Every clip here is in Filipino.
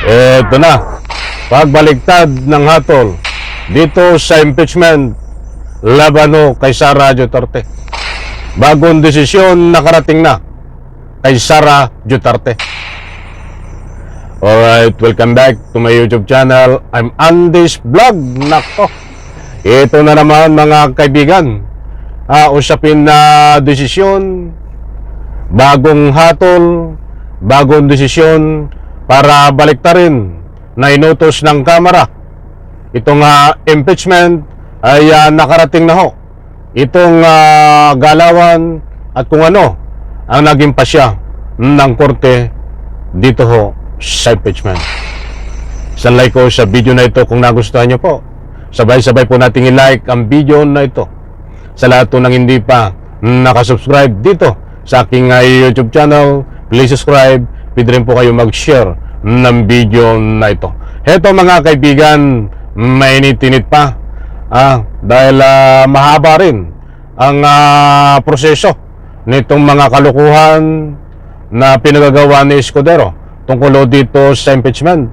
Ito na, pagbaliktad ng hatol dito sa impeachment laban kay Sara Duterte. Bagong desisyon nakarating na kay Sara Duterte. Alright, welcome back to my YouTube channel. I'm Andy's Vlog. Nako, ito na naman mga kaibigan, usapin na desisyon, bagong hatol, bagong desisyon para baliktarin na inutos ng Kamara. Itong impeachment ay nakarating na ho. Itong galawan at kung ano ang naging pasya ng korte dito ho sa impeachment. Isang like ko sa video na ito kung nagustuhan nyo po. Sabay-sabay po nating i-like ang video na ito. Sa lahat po ng hindi pa nakasubscribe dito sa aking YouTube channel, please subscribe. Pwede rin po kayo mag-share ng video na ito. Heto mga kaibigan, mainit-init pa dahil mahaba rin ang proseso nitong mga kalukuhan na pinagagawa ni Escudero tungkol dito sa impeachment.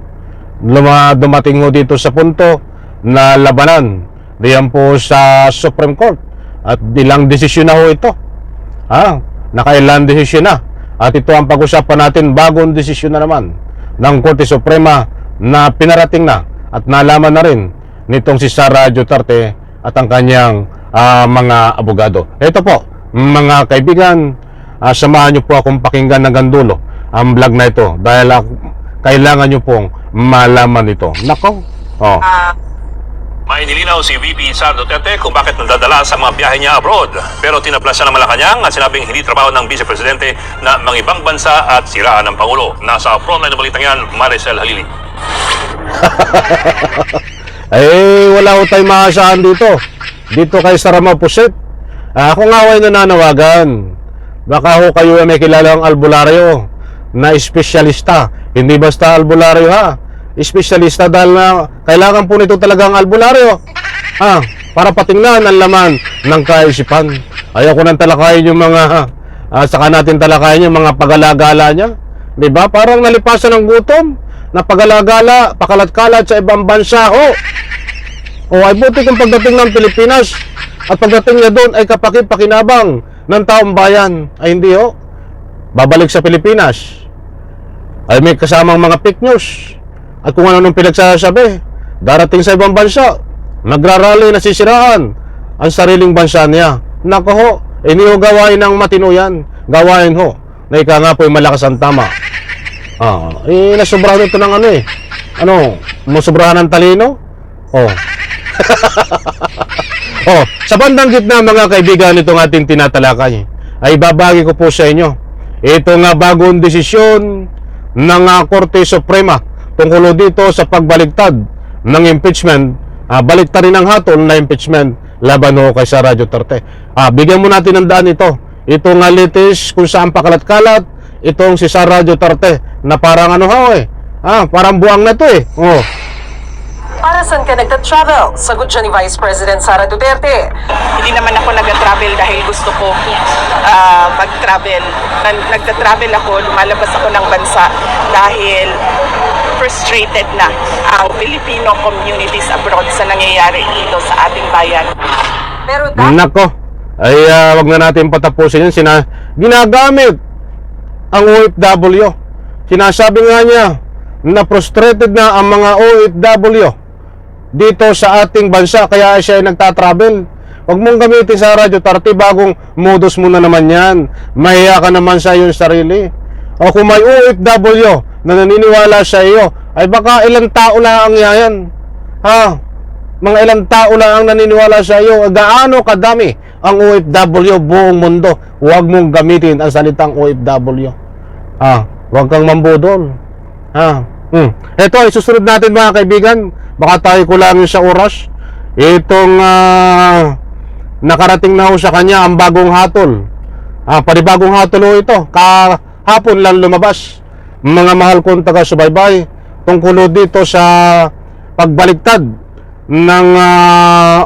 Dumating ho dito sa punto na labanan diyan po sa Supreme Court at ilang desisyon na ho ito. Nakailang desisyon na. At ito ang pag-usapan natin, bagong desisyon na naman ng Korte Suprema na pinarating na at nalaman na rin nitong si Sara Duterte at ang kanyang mga abogado. Ito po, mga kaibigan, samahan niyo po akong pakinggan hanggang dulo ang vlog na ito dahil kailangan niyo pong malaman ito. Nako, May nilinaw si VP Sara Duterte kung bakit nadadala sa mga biyahe niya abroad. Pero tinaplas siya ng Malacanang at sinabing hindi trabaho ng Vice Presidente na mangibang bansa at siraan ng Pangulo. Nasa frontline ng balitang yan, Maricel Halili. Wala ko tayong maasahan dito. Dito kay Sara Mapuset. Ako nga ay nananawagan. Baka ho kayo may kilalang albularyo na espesyalista. Hindi basta albularyo espesyalista dahil na kailangan po nito talagang albularyo para patingnan ang laman ng kaisipan. Ayaw ko nang talakayin yung mga saka natin talakayin yung mga pagalagala niya, diba? Parang nalipasan ng gutom na pagalagala, pakalat-kalat sa ibang bansa ay buti kung pagdating ng Pilipinas at pagdating niya doon ay kapaki-pakinabang ng taong bayan ay hindi babalik sa Pilipinas ay may kasamang mga fake news. At kung ano nung pinagsasabi, darating sa ibang bansa, nagrarally, nasisiraan ang sariling bansa niya. Nako ho, hindi ho gawain ng matino yan. Gawain ho, na ika nga po yung malakas ang tama. Nasobrahan ito ng masobrahan ng talino? Sa bandang gitna mga kaibigan itong ating tinatalakay, ay babagi ko po sa inyo. Ito nga bagong desisyon ng Korte Suprema tungkol dito sa pagbaligtad ng impeachment, baliktarin ng hatol na impeachment laban kay Sara Duterte. Bigyan mo natin ng daan ito. Ito nga litis kung saan pakalat-kalat, itong si Sara Duterte na parang parang buwang na to Para saan ka nagta-travel? Sagot siya ni Vice President Sara Duterte. Hindi naman ako nag-travel dahil gusto ko mag-travel. Nagta-travel ako, lumalabas ako ng bansa dahil frustrated na ang Filipino communities abroad sa nangyayari dito sa ating bayan. Pero Nako, wag na natin patapusin yun. Ginagamit ang OFW. Sinasabi nga niya na frustrated na ang mga OFW dito sa ating bansa kaya siya ay nagtatravel. Huwag mong gamitin sa Sara Duterte, bagong modus mo na naman yan. Mahiya ka naman sa iyong sarili. O kung may OFW na naniniwala sa iyo, ay baka ilang tao lang ang yan. Mga ilang tao lang ang naniniwala sa iyo. Gaano kadami ang OFW buong mundo. Huwag mong gamitin ang salitang OFW. Huwag kang mambudol. Ito ay susunod natin mga kaibigan. Baka tayo kulang sa oras. Itong nakarating na sa kanya ang bagong hatol. Panibagong hatol ito. Kahapon lang lumabas. Mga mahal kong taga-subaybay tungkol dito sa pagbaliktad ng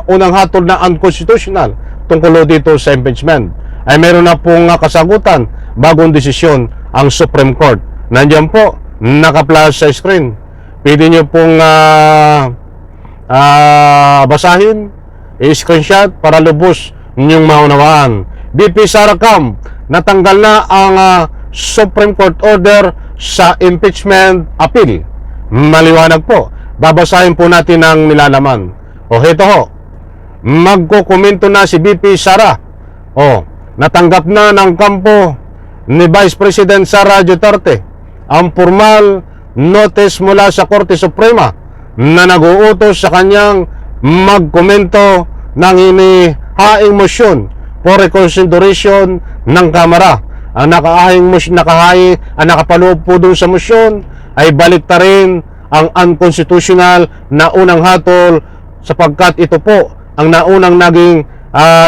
unang hatol na unconstitutional tungkol dito sa impeachment. Ay meron na pong kasagutan, bagong desisyon ang Supreme Court. Nandiyan po, naka-flash sa screen. pwede nyo pong basahin, i-screenshot para lubos ninyong maunawaan. VP Sara Camp, natanggal na ang Supreme Court order sa impeachment appeal. Maliwanag po. Babasahin po natin ang nilalaman. O heto ho, magkukomento na si VP Sara. O, natanggap na ng kampo ni Vice President Sara Duterte ang formal notice mula sa Korte Suprema na nag-uutos sa kanyang magkomento ng inihaing motion for reconsideration ng Kamara. Ang nakapaloob po doon sa motion ay baliktarin ang unconstitutional na unang hatol sapagkat ito po ang naunang naging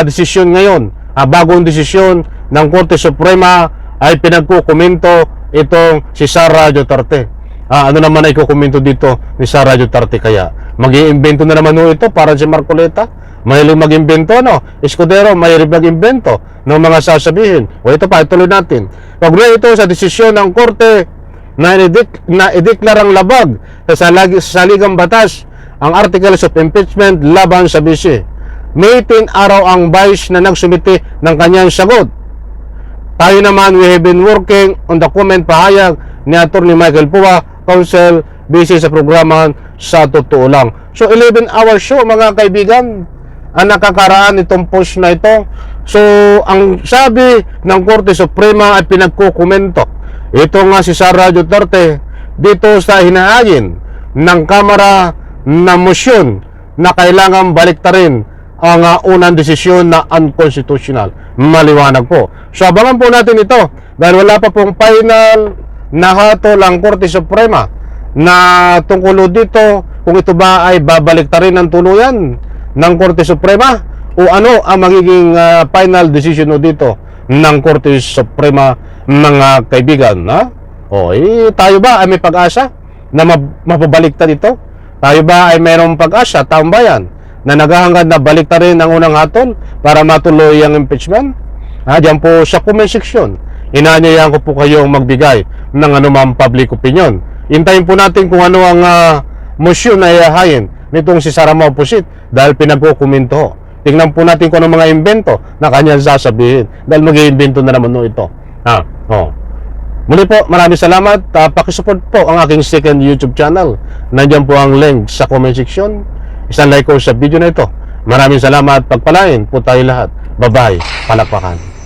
desisyon ngayon. Bagong desisyon ng Korte Suprema ay pinagkukomento itong si Sara Duterte. Ano naman ay kukomento dito ni Sara Duterte kaya? Mag-iimbento na naman ito para si Marcoleta. Mahilig mag-imbento, no? Escudero, mahilig mag-imbento ng mga sasabihin. O ito pa, ituloy natin. Kaugnay ito sa desisyon ng Korte na ideklarang labag sa saligang batas ang Articles of Impeachment laban sa BC. May 10 araw ang Vice na nagsumite ng kanyang sagot. Tayo naman, we have been working on the comment pahayag ni Atty. Michael Pua, Council BC sa programa Sa Totoo Lang. So 11 hours show mga kaibigan ang nakakaraan itong post na ito. So ang sabi ng Korte Suprema ay pinagkukomento ito nga si Sara Duterte dito sa hinahain ng Kamara na motion na kailangan baliktarin ang unang desisyon na unconstitutional. Maliwanag po. So abangan po natin ito dahil wala pa pong final na hatol ang Korte Suprema na tungkol dito kung ito ba ay babaliktarin ng tuluyan ng Korte Suprema o ano ang magiging final decision dito ng Korte Suprema, mga kaibigan. Tayo ba ay may pag-asa na mapabaliktad ito? Tayo ba ay mayroong pag-asa, taong bayan, na naghahangad na baliktarin ang unang hatol para matuloy ang impeachment? Diyan po sa comment section, inaanyayahan ko po kayong magbigay ng anumang public opinion. Hintayin po natin kung ano ang motion na ihahain nitong si Sara Maupusit dahil pinagkukomento. Tingnan po natin kung ano mga invento na kanyang sasabihin dahil mag-iimbento na naman ito. Muli po, maraming salamat. Pakisupport po ang aking second YouTube channel. Nandiyan po ang link sa comment section. Isang like ko sa video na ito. Maraming salamat. Pagpalain po tayo lahat. Bye-bye. Palakpakan.